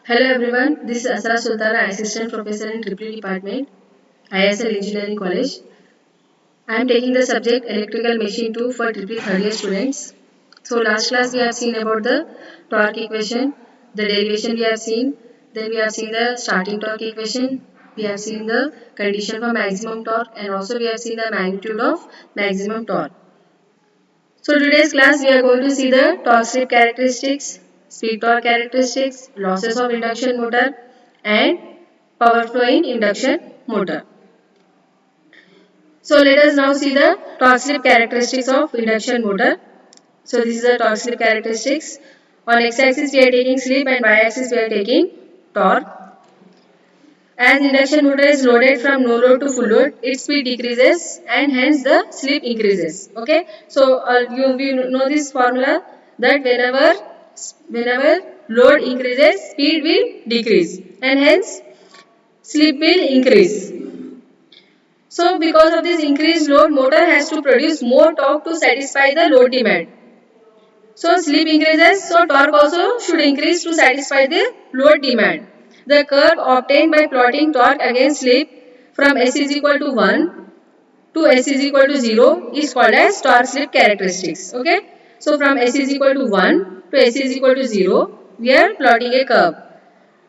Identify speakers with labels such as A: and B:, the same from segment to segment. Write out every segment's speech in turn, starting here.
A: Hello everyone, this is Asra Sultana, Assistant Professor in Triple Department, ISL Engineering College. I am taking the subject Electrical Machine 2 for Triple third year students. So last class we have seen about the torque equation, the derivation we have seen, then we have seen the starting torque equation, we have seen the condition for maximum torque and also we have seen the magnitude of maximum torque. So today's class we are going to see the torque slip characteristics, speed torque characteristics, losses of induction motor and power flow in induction motor. So let us now see the torque slip characteristics of induction motor. So this is the torque slip characteristics. On x-axis we are taking slip and y-axis we are taking torque. As induction motor is loaded from no load to full load, its speed decreases and hence the slip increases. Okay, so we know this formula that whenever load increases, speed will decrease and hence slip will increase. So because of this increased load, motor has to produce more torque to satisfy the load demand. So slip increases, so torque also should increase to satisfy the load demand. The curve obtained by plotting torque against slip from S is equal to 1 to S is equal to 0 is called as torque slip characteristics. Okay. So from S is equal to 1 to S is equal to 0, we are plotting a curve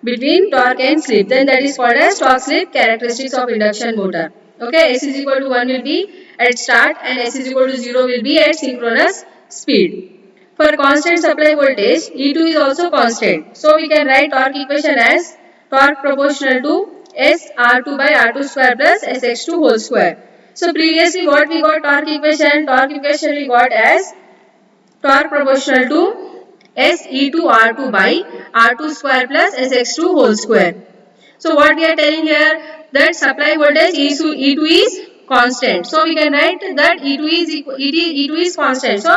A: between torque and slip. Then that is called as torque slip characteristics of induction motor. Okay. S is equal to 1 will be at start and S is equal to 0 will be at synchronous speed. For constant supply voltage, E2 is also constant. So we can write torque equation as torque proportional to SR2 by R2 square plus SX2 whole square. So previously what we got torque equation we got as torque proportional to SE2R2 by R2 square plus SX2 whole square. So what we are telling here that supply voltage E2 is constant. So we can write that E2 is constant. So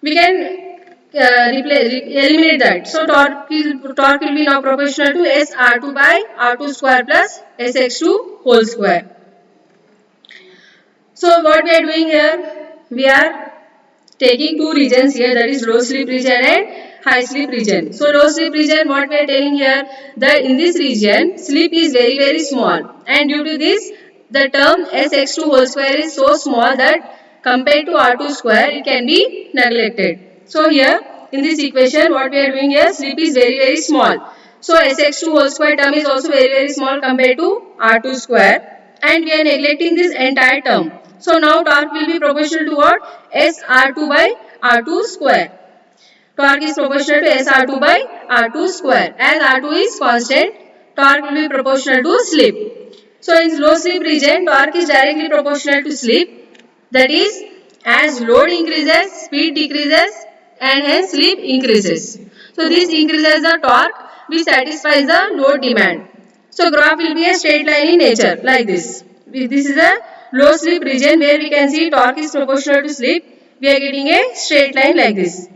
A: we can eliminate that. So torque will be now proportional to SR2 by R2 square plus SX2 whole square. So what we are doing here, we are taking two regions here, that is low slip region and high slip region. So low slip region, what we are telling here, that in this region slip is very small and due to this the term Sx2 whole square is so small that compared to R2 square it can be neglected. So here in this equation what we are doing here, slip is very small. So Sx2 whole square term is also very small compared to R2 square and we are neglecting this entire term. So now torque will be proportional to what? SR2 by R2 square. Torque is proportional to SR2 by R2 square. As R2 is constant, torque will be proportional to slip. So in low slip region, torque is directly proportional to slip. That is, as load increases, speed decreases and hence slip increases. So this increases the torque which satisfies the load demand. So graph will be a straight line in nature like this. This is a low slip region where we can see torque is proportional to slip. We are getting a straight line like this.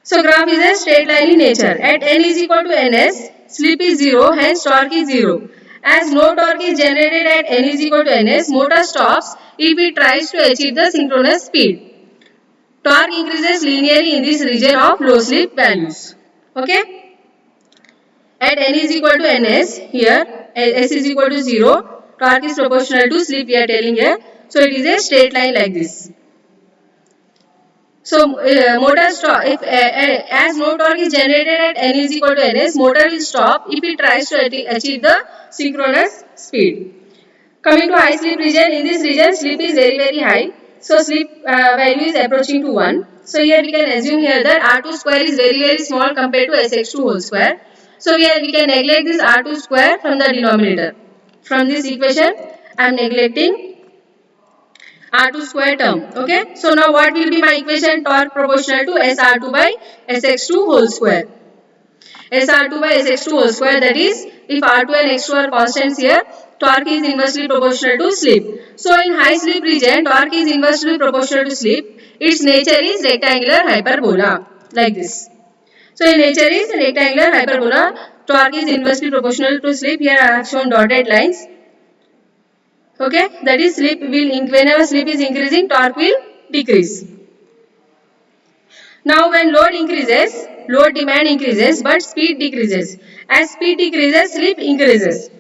A: So graph is a straight line in nature. At n is equal to ns, slip is 0, hence torque is 0. As no torque is generated at n is equal to ns, motor stops if it tries to achieve the synchronous speed. Torque increases linearly in this region of low slip values. Okay. At n is equal to ns, here s is equal to 0, torque is proportional to slip we are telling here. So it is a straight line like this. So motor stop if as no torque is generated at n is equal to ns, motor will stop if it tries to achieve the synchronous speed. Coming to high slip region, in this region slip is very high. So slip value is approaching to 1. So here we can assume here that R2 square is very small compared to Sx2 whole square. So here we can neglect this R2 square from the denominator. From this equation I am neglecting R2 square term. Okay. So now what will be my equation? Torque proportional to SR2 by SX2 whole square. SR2 by SX2 whole square, that is, if R2 and X2 are constants here, torque is inversely proportional to slip. So in high slip region, torque is inversely proportional to slip. Its nature is rectangular hyperbola like this. So in nature is rectangular hyperbola. Torque is inversely proportional to slip. Here I have shown dotted lines. Okay, that is slip will whenever slip is increasing, torque will decrease. Now when load increases, load demand increases but speed decreases. As speed decreases, slip increases.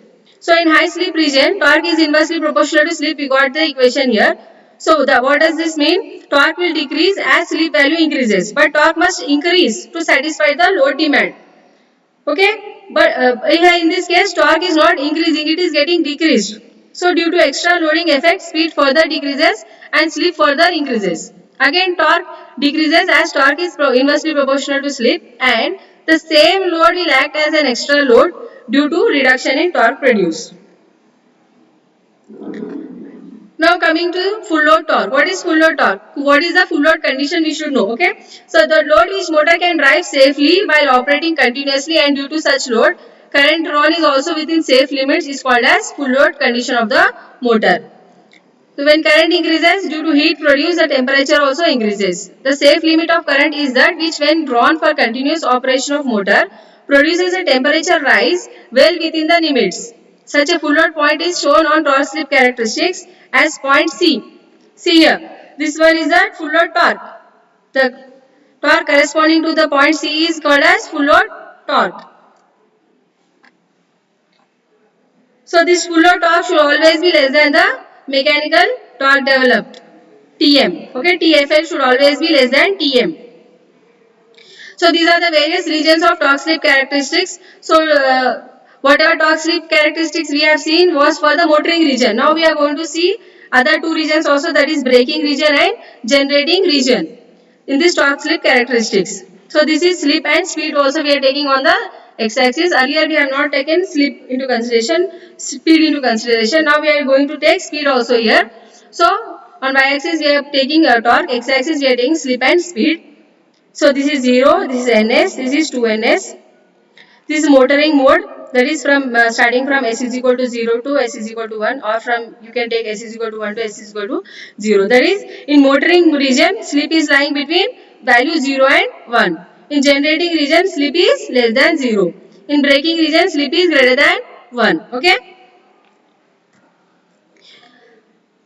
A: So in high slip region, torque is inversely proportional to slip. We got the equation here. So what does this mean? Torque will decrease as slip value increases, but torque must increase to satisfy the load demand. Okay, but in this case, torque is not increasing; it is getting decreased. So due to extra loading effect, speed further decreases and slip further increases. Again, torque decreases as torque is inversely proportional to slip, and the same load will act as an extra load due to reduction in torque produced. Now coming to full load torque. What is full load torque? What is the full load condition we should know? Okay. So the load which motor can drive safely while operating continuously, and due to such load, current drawn is also within safe limits is called as full load condition of the motor. So when current increases due to heat produced, the temperature also increases. The safe limit of current is that which when drawn for continuous operation of motor produces a temperature rise well within the limits. Such a full load point is shown on torque slip characteristics as point C. See here, this one is the full load torque. The torque corresponding to the point C is called as full load torque. So this full load torque should always be less than the mechanical torque developed, Tm. Okay, TFL should always be less than Tm. So these are the various regions of torque slip characteristics. So whatever torque slip characteristics we have seen was for the motoring region. Now we are going to see other two regions also, that is braking region and generating region in this torque slip characteristics. So this is slip and speed also we are taking on the x-axis. Earlier we have not taken slip into consideration, speed into consideration. Now we are going to take speed also here. So on y-axis we are taking torque, x-axis we are taking slip and speed. So this is 0, this is ns, this is 2ns. This is motoring mode, that is from starting from s is equal to 0 to s is equal to 1, or from you can take s is equal to 1 to s is equal to 0. That is in motoring region, slip is lying between value 0 and 1. In generating region, slip is less than 0. In braking region, slip is greater than 1. Okay.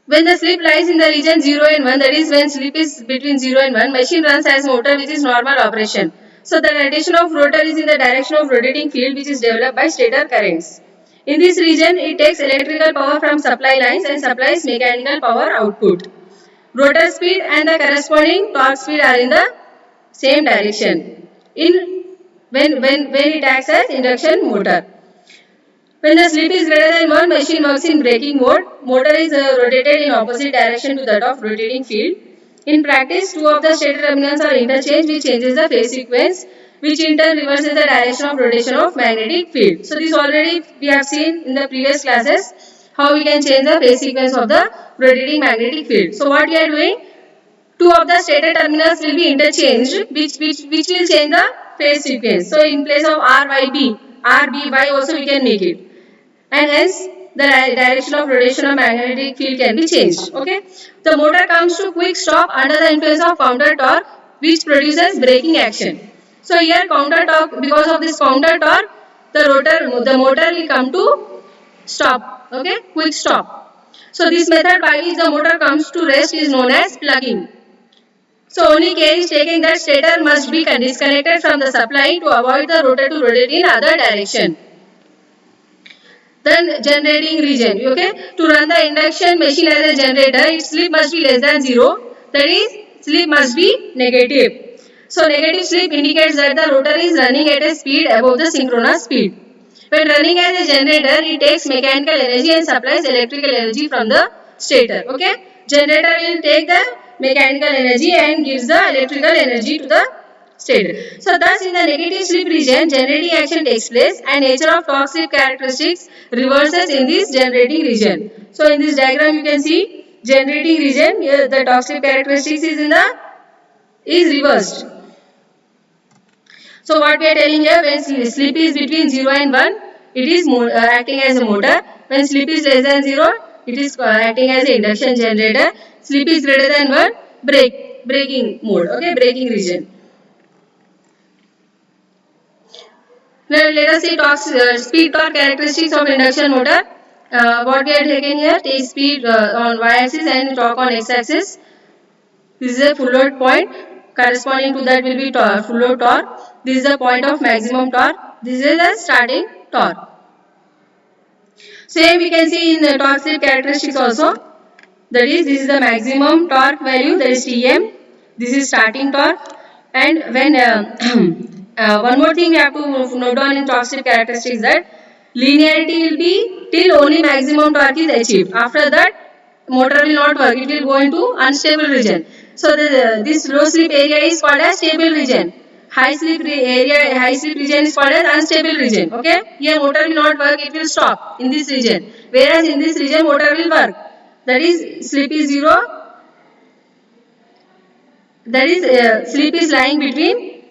A: When the slip lies in the region 0 and 1, that is when slip is between 0 and 1, machine runs as motor which is normal operation. So the rotation of rotor is in the direction of rotating field which is developed by stator currents. In this region, it takes electrical power from supply lines and supplies mechanical power output. Rotor speed and the corresponding torque speed are in the same direction. When it acts as induction motor. When the slip is greater than 1, machine works in braking mode. Motor is rotated in opposite direction to that of rotating field. In practice, two of the stator terminals are interchanged, which changes the phase sequence, which in turn reverses the direction of rotation of magnetic field. So this already we have seen in the previous classes, how we can change the phase sequence of the rotating magnetic field. So what we are doing, two of the stator terminals will be interchanged, which will change the phase sequence. So in place of RYB, RBY also we can make it, and hence the direction of rotation of magnetic field can be changed. Okay, the motor comes to quick stop under the influence of counter torque, which produces braking action. So here counter torque, because of this counter torque, the motor will come to stop. Okay, quick stop. So this method by which the motor comes to rest is known as plugging. So only care is taken that stator must be disconnected from the supply to avoid the rotor to rotate in other direction. Then generating region. Okay, to run the induction machine as a generator, its slip must be less than 0. That is, slip must be negative. So negative slip indicates that the rotor is running at a speed above the synchronous speed. When running as a generator, it takes mechanical energy and supplies electrical energy from the stator. Okay, generator will take the mechanical energy and gives the electrical energy to the stator. So thus in the negative slip region, generating action takes place and nature of torque slip characteristics reverses in this generating region. So in this diagram you can see generating region, here the torque slip characteristics is reversed. So what we are telling here, when slip is between 0 and 1, it is acting as a motor. When slip is less than 0, it is acting as an induction generator. Slip is greater than 1, braking mode. Okay, braking region. Now let us see speed torque characteristics of induction motor. What we are taking here, take speed on y-axis and torque on x-axis. This is a full load point. corresponding to that will be full load torque. This is the point of maximum torque. This is the starting torque. Same we can see in the torque slip characteristics also. That is, this is the maximum torque value, that is Tm. This is starting torque. And when one more thing we have to note down in torque slip characteristics, that linearity will be till only maximum torque is achieved. After that, motor will not work. It will go into unstable region. So this low slip area is called as stable region. High slip region is called as unstable region. Okay, here motor will not work. It will stop in this region. Whereas in this region motor will work. That is, slip is 0. That is, slip is lying between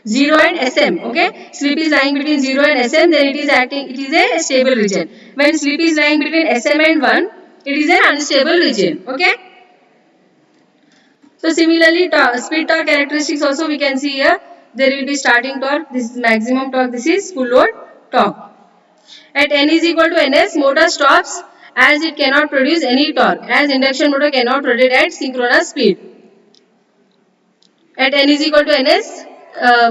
A: 0 and Sm. Okay, slip is lying between 0 and Sm, then it is a stable region. When slip is lying between Sm and 1, it is an unstable region. Okay. So similarly, speed torque characteristics also we can see here. There will be starting torque, this is maximum torque, this is full load torque. At n is equal to ns, motor stops as it cannot produce any torque, as induction motor cannot rotate at synchronous speed. At n is equal to ns,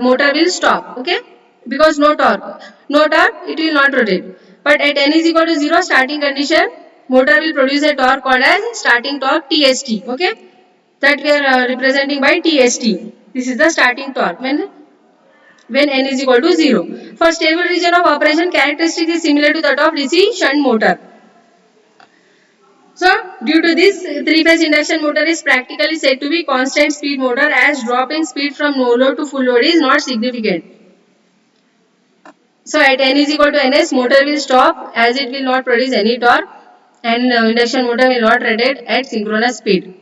A: motor will stop, okay, because no torque. No torque, it will not rotate. But at n is equal to 0, starting condition, motor will produce a torque called as starting torque TST, okay, that we are representing by TST. This is the starting torque when n is equal to 0. For stable region of operation, characteristic is similar to that of DC shunt motor. So, due to this, three-phase induction motor is practically said to be constant speed motor, as drop in speed from no load to full load is not significant. So, at n is equal to ns, motor will stop as it will not produce any torque, and induction motor will not rotate at synchronous speed.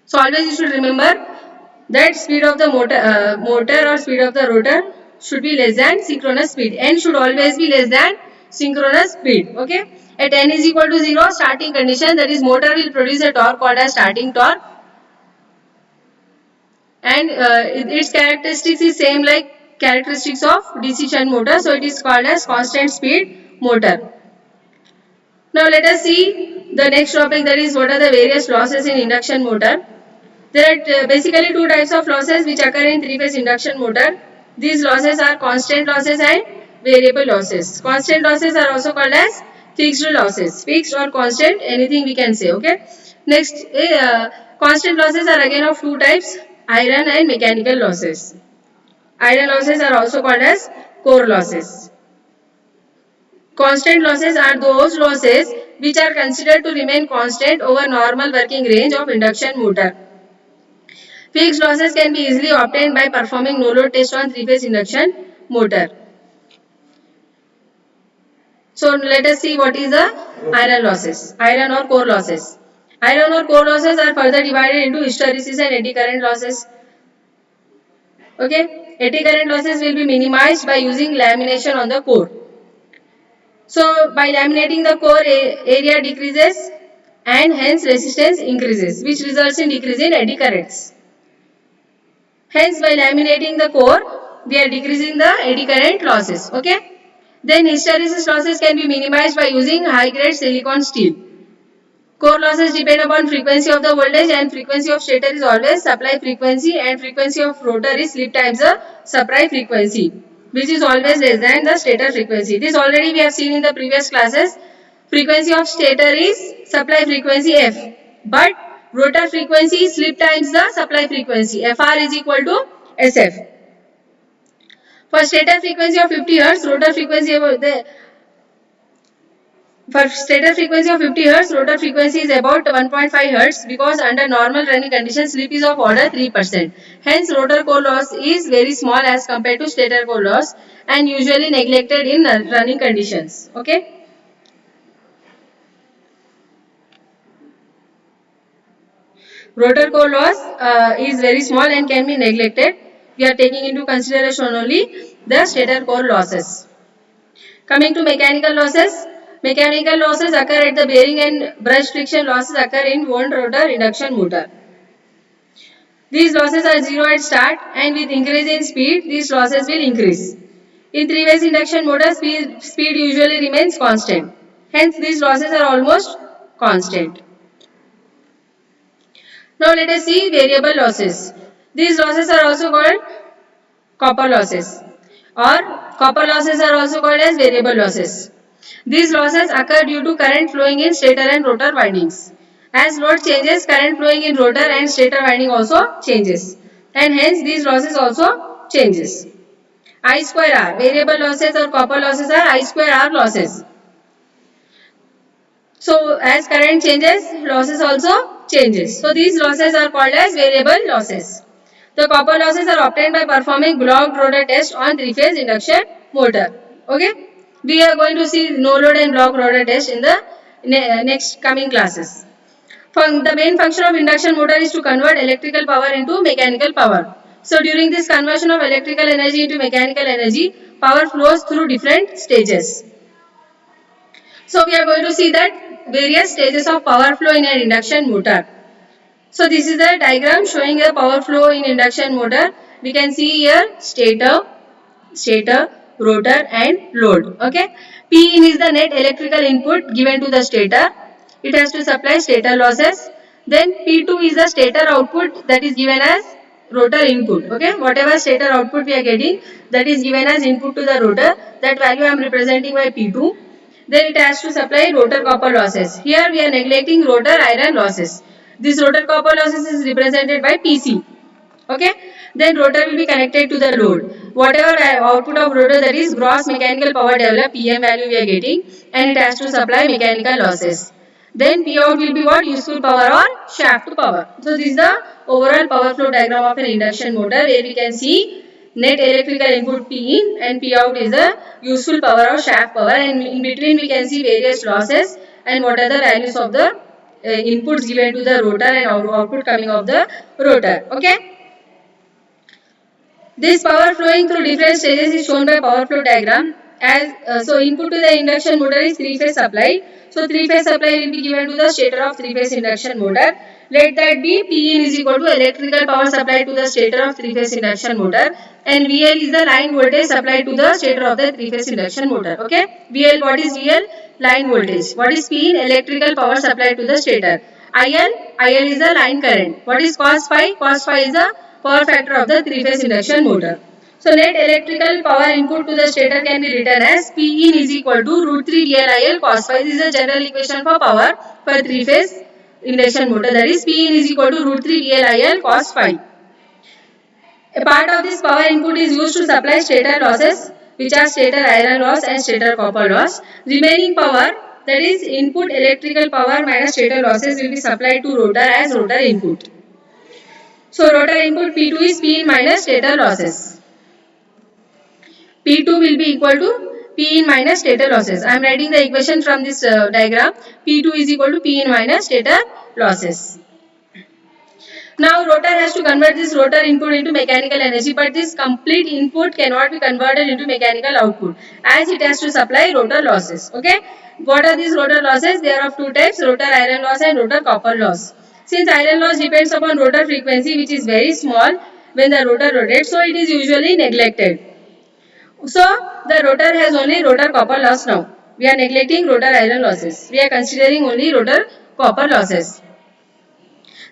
A: So, always you should remember that speed of the motor or speed of the rotor should be less than synchronous speed. N should always be less than synchronous speed. Okay. At n is equal to 0, starting condition, that is motor will produce a torque called as starting torque, and its characteristics is same like characteristics of DC shunt motor. So it is called as constant speed motor. Now let us see the next topic, that is what are the various losses in induction motor. There are basically two types of losses which occur in three-phase induction motor. These losses are constant losses and variable losses. Constant losses are also called as fixed losses. Fixed or constant, anything we can say. Okay. Next, constant losses are again of two types: iron and mechanical losses. Iron losses are also called as core losses. Constant losses are those losses which are considered to remain constant over normal working range of induction motor. Fixed losses can be easily obtained by performing no-load test on three-phase induction motor. So let us see what is the iron losses, iron or core losses. Iron or core losses are further divided into hysteresis and eddy current losses. Okay, eddy current losses will be minimized by using lamination on the core. So by laminating, the core area decreases and hence resistance increases, which results in decrease in eddy currents. Hence, by laminating the core, we are decreasing the eddy current losses. Okay. Then hysteresis losses can be minimized by using high-grade silicon steel. Core losses depend upon frequency of the voltage, and frequency of stator is always supply frequency, and frequency of rotor is slip times the supply frequency, which is always less than the stator frequency. This already we have seen in the previous classes. Frequency of stator is supply frequency F, but rotor frequency is slip times the supply frequency. Fr is equal to Sf. For stator frequency of 50 Hz, rotor frequency of 50 Hz, rotor frequency is about 1.5 Hz, because under normal running conditions, slip is of order 3%. Hence, rotor core loss is very small as compared to stator core loss, and usually neglected in running conditions. Okay. Rotor core loss is very small and can be neglected. We are taking into consideration only the stator core losses. Coming to mechanical losses. Mechanical losses occur at the bearing, and brush friction losses occur in wound rotor induction motor. These losses are zero at start, and with increase in speed, these losses will increase. In three-phase induction motor, speed usually remains constant. Hence, these losses are almost constant. Now, let us see variable losses. These losses are also called copper losses, or copper losses are also called as variable losses. These losses occur due to current flowing in stator and rotor windings. As load changes, current flowing in rotor and stator winding also changes, and hence these losses also changes. I square R, variable losses or copper losses are I square R losses. So as current changes, losses also changes. So these losses are called as variable losses. The copper losses are obtained by performing blocked rotor test on three-phase induction motor. Okay. We are going to see no load and blocked rotor test in the next coming classes. The main function of induction motor is to convert electrical power into mechanical power. So during this conversion of electrical energy into mechanical energy, power flows through different stages. So we are going to see that various stages of power flow in an induction motor. So this is the diagram showing the power flow in induction motor. We can see here stator, rotor and load. Okay. P in is the net electrical input given to the stator. It has to supply stator losses. Then P2 is the stator output that is given as rotor input. Okay. Whatever stator output we are getting, that is given as input to the rotor. That value I am representing by P2. Then it has to supply rotor copper losses. Here we are neglecting rotor iron losses. This rotor copper losses is represented by PC. Okay. Then rotor will be connected to the load. Whatever output of rotor, that is gross mechanical power developed, PM value we are getting, and it has to supply mechanical losses. Then P out will be what? Useful power or shaft power. So this is the overall power flow diagram of an induction motor, where we can see net electrical input P in and P out is the useful power or shaft power, and in between we can see various losses and what are the values of the inputs given to the rotor and output coming of the rotor. Okay. This power flowing through different stages is shown by power flow diagram. As so input to the induction motor is three-phase supply. So three-phase supply will be given to the stator of three-phase induction motor. Let that be P in is equal to electrical power supplied to the stator of three-phase induction motor, and VL is the line voltage supplied to the stator of the three-phase induction motor. Okay. VL, what is VL? Line voltage. What is P in? Electrical power supplied to the stator. IL is the line current. What is cos phi? Cos phi is the power factor of the three-phase induction motor. So net electrical power input to the stator can be written as P in is equal to root 3 VL cos phi. This is the general equation for power for three-phase induction motor. That is P in is equal to root 3 VL cos phi. A part of this power input is used to supply stator losses, which are stator iron loss and stator copper loss. Remaining power, that is input electrical power minus stator losses, will be supplied to rotor as rotor input. So rotor input P2 is P in minus stator losses. P2 will be equal to P in minus stator losses. I am writing the equation from this diagram. P2 is equal to P in minus stator losses. Now rotor has to convert this rotor input into mechanical energy, but this complete input cannot be converted into mechanical output, as it has to supply rotor losses. Okay. What are these rotor losses? They are of two types: rotor iron loss and rotor copper loss. Since iron loss depends upon rotor frequency, which is very small when the rotor rotates, so it is usually neglected. So the rotor has only rotor copper loss now. We are neglecting rotor iron losses. We are considering only rotor copper losses.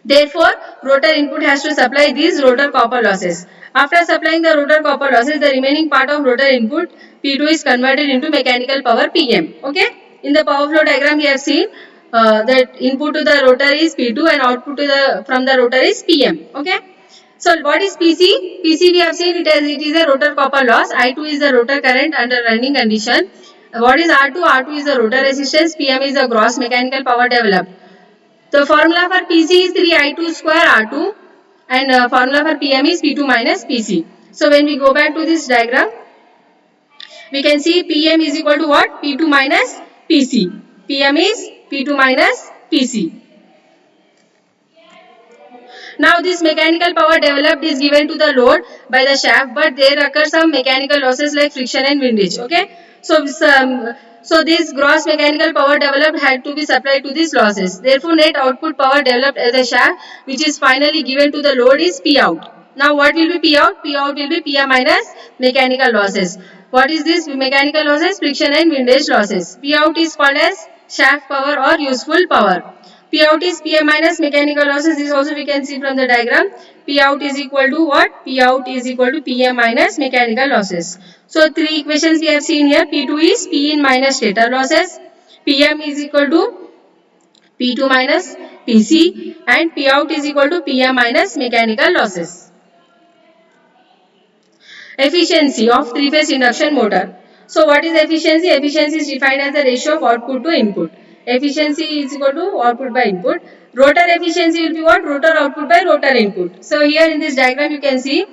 A: Therefore, rotor input has to supply these rotor copper losses. After supplying the rotor copper losses, the remaining part of rotor input P2 is converted into mechanical power PM. Okay. In the power flow diagram, we have seen that input to the rotor is P2 and output to from the rotor is PM. Okay. So what is PC? PC we have seen it is a rotor copper loss. I2 is the rotor current under running condition. What is R2? R2 is the rotor resistance. PM is the gross mechanical power developed. The formula for PC is 3I2 square R2 and formula for PM is P2 minus PC. So when we go back to this diagram, we can see PM is equal to what? P2 minus PC. PM is P2 minus PC. Now this mechanical power developed is given to the load by the shaft, but there occur some mechanical losses like friction and windage. Okay. So this gross mechanical power developed had to be supplied to these losses. Therefore, net output power developed as a shaft, which is finally given to the load, is P out. Now what will be P out? P out will be PM minus mechanical losses. What is this? Mechanical losses, friction and windage losses. P out is called as shaft power or useful power. P out is PM minus mechanical losses. This also we can see from the diagram. P out is equal to what? P out is equal to PM minus mechanical losses. So three equations we have seen here. P2 is P in minus stator losses. PM is equal to P2 minus PC and P out is equal to PM minus mechanical losses. Efficiency of three-phase induction motor. So what is efficiency? Efficiency is defined as the ratio of output to input. Efficiency is equal to output by input. Rotor efficiency will be what? Rotor output by rotor input. So here in this diagram you can see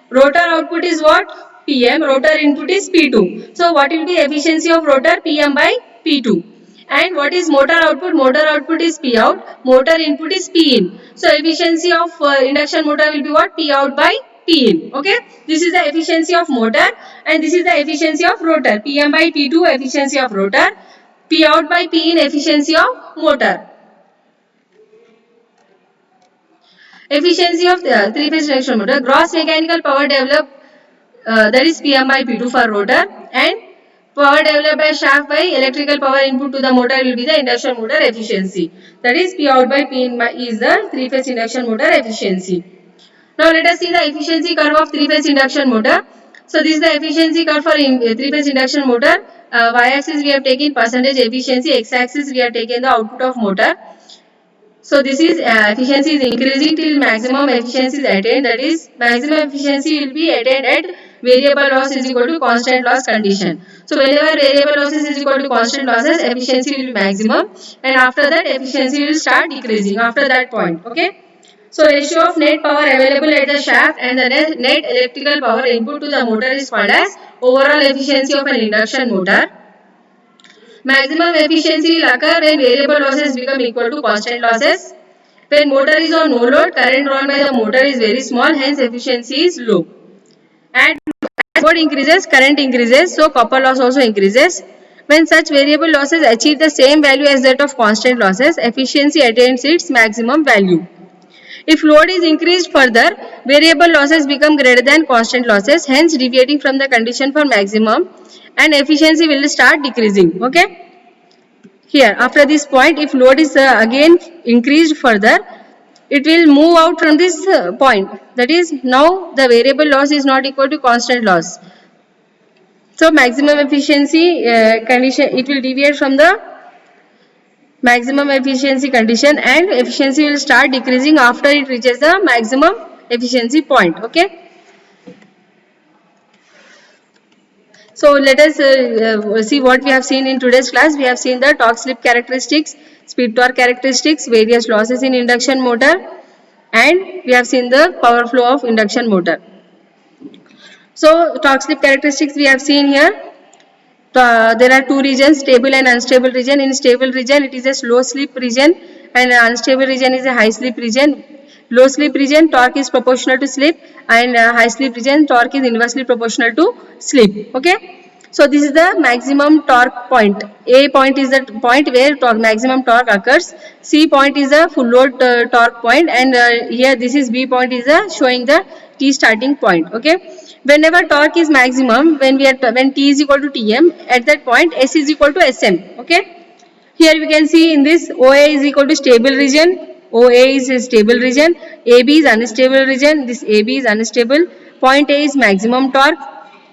A: rotor output is what? PM. Rotor input is P2. So what will be efficiency of rotor? PM by P2. And what is motor output? Motor output is P out. Motor input is P in. So efficiency of induction motor will be what? P out by P in. Okay. This is the efficiency of motor and this is the efficiency of rotor. PM by P2 efficiency of rotor. P out by P in efficiency of motor. Efficiency of three-phase induction motor. Gross mechanical power developed that is PM by P2 for rotor and power developed by shaft by electrical power input to the motor will be the induction motor efficiency. That is P out by P in is the three-phase induction motor efficiency. Now let us see the efficiency curve of three-phase induction motor. So this is the efficiency curve for three-phase induction motor. Y-axis we have taken percentage efficiency, x-axis we have taken the output of motor. So this is efficiency is increasing till maximum efficiency is attained. That is maximum efficiency will be attained at variable loss is equal to constant loss condition. So whenever variable losses is equal to constant losses, efficiency will be maximum and after that efficiency will start decreasing after that point. Okay. So ratio of net power available at the shaft and the net electrical power input to the motor is called as overall efficiency of an induction motor. Maximum efficiency will occur when variable losses become equal to constant losses. When motor is on no load, current drawn by the motor is very small, hence efficiency is low. And as load increases, current increases, so copper loss also increases. When such variable losses achieve the same value as that of constant losses, efficiency attains its maximum value. If load is increased further, variable losses become greater than constant losses, hence deviating from the condition for maximum and efficiency will start decreasing. Okay. Here, after this point, if load is again increased further, it will move out from this point. That is, now the variable loss is not equal to constant loss. So, maximum efficiency condition, it will deviate from the maximum efficiency condition and efficiency will start decreasing after it reaches the maximum efficiency point. Okay. So let us see what we have seen in today's class. We have seen the torque slip characteristics, speed torque characteristics, various losses in induction motor, and we have seen the power flow of induction motor. So torque slip characteristics we have seen here. There are two regions, stable and unstable region. In stable region it is a slow slip region and unstable region is a high slip region. Low slip region torque is proportional to slip and high slip region torque is inversely proportional to slip. Okay. So this is the maximum torque point. A point is the point where maximum torque occurs. C point is the full load torque point and here this is B point is showing the T starting point. Okay. Whenever torque is maximum, when T is equal to Tm, at that point S is equal to Sm. Okay. Here we can see in this OA is equal to stable region. OA is a stable region. AB is unstable region. This AB is unstable. Point A is maximum torque.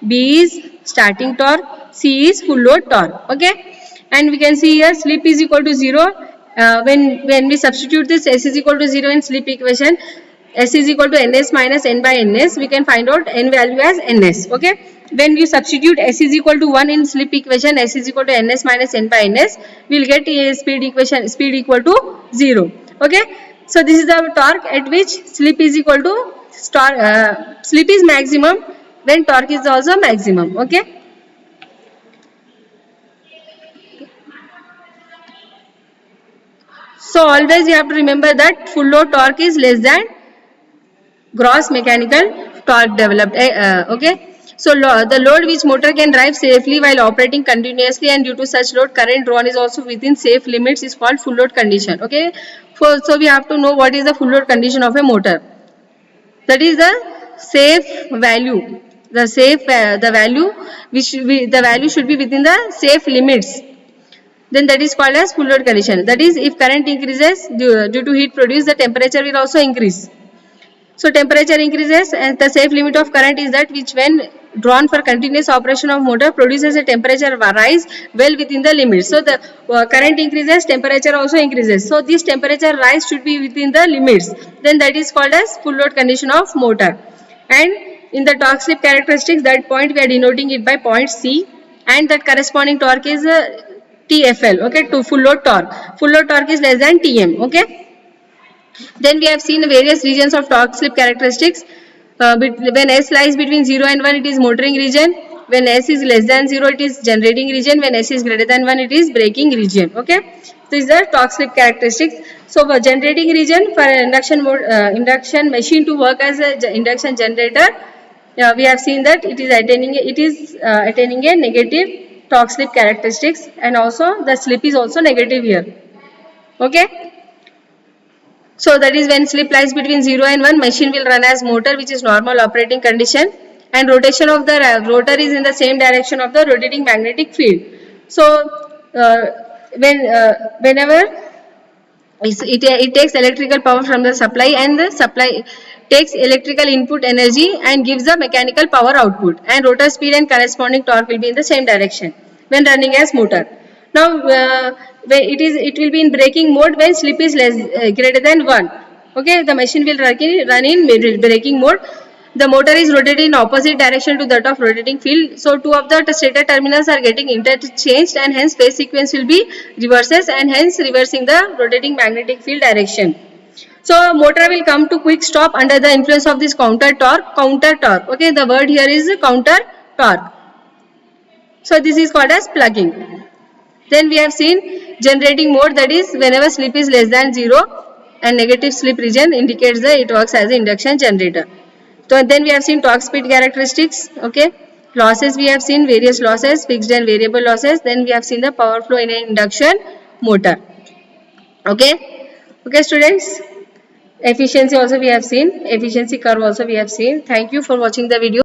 A: B is starting torque. C is full load torque. Okay. And we can see here slip is equal to 0. When we substitute this S is equal to 0 in slip equation, S is equal to Ns minus N by Ns. We can find out N value as Ns. Okay. When we substitute S is equal to 1 in slip equation, S is equal to Ns minus N by Ns, we will get a speed equal to 0. Okay. So this is the torque at which slip is equal to slip is maximum when torque is also maximum. Okay. So always you have to remember that full load torque is less than gross mechanical torque developed. Okay. So the load which motor can drive safely while operating continuously and due to such load current drawn is also within safe limits is called full load condition. Okay. So we have to know what is the full load condition of a motor. That is the safe value. The value should be within the safe limits. then that is called as full load condition. That is, if current increases due to heat produced, the temperature will also increase. So temperature increases, and the safe limit of current is that which, when drawn for continuous operation of motor, produces a temperature rise well within the limits. So the current increases, temperature also increases. So this temperature rise should be within the limits. Then that is called as full load condition of motor. And in the torque slip characteristics, that point we are denoting it by point C, and that corresponding torque is TFL. Okay, to full load torque. Full load torque is less than Tm. Okay. Then we have seen various regions of torque slip characteristics. When S lies between 0 and 1, it is motoring region. When S is less than 0, it is generating region. When S is greater than 1, it is braking region. Okay. This is the torque slip characteristics. So for generating region, for induction machine to work as an induction generator, we have seen that it is attaining a negative torque slip characteristics, and also the slip is also negative here. Okay. So that is, when slip lies between 0 and 1, machine will run as motor, which is normal operating condition, and rotation of the rotor is in the same direction of the rotating magnetic field. So whenever it takes electrical power from the supply, and the supply takes electrical input energy and gives the mechanical power output, and rotor speed and corresponding torque will be in the same direction when running as motor. Now it will be in braking mode when slip is greater than 1. Okay, the machine will run in braking mode. The motor is rotated in opposite direction to that of rotating field. So two of the stator terminals are getting interchanged, and hence phase sequence will be reverses, and hence reversing the rotating magnetic field direction. So motor will come to quick stop under the influence of this counter torque. Okay, the word here is counter torque. So this is called as plugging. Then we have seen generating mode, that is, whenever slip is less than 0 and negative slip region indicates that it works as an induction generator. So then we have seen torque speed characteristics. Okay, losses, we have seen various losses, fixed and variable losses. Then we have seen the power flow in an induction motor. Okay, students, efficiency also we have seen, efficiency curve also we have seen. Thank you for watching the video.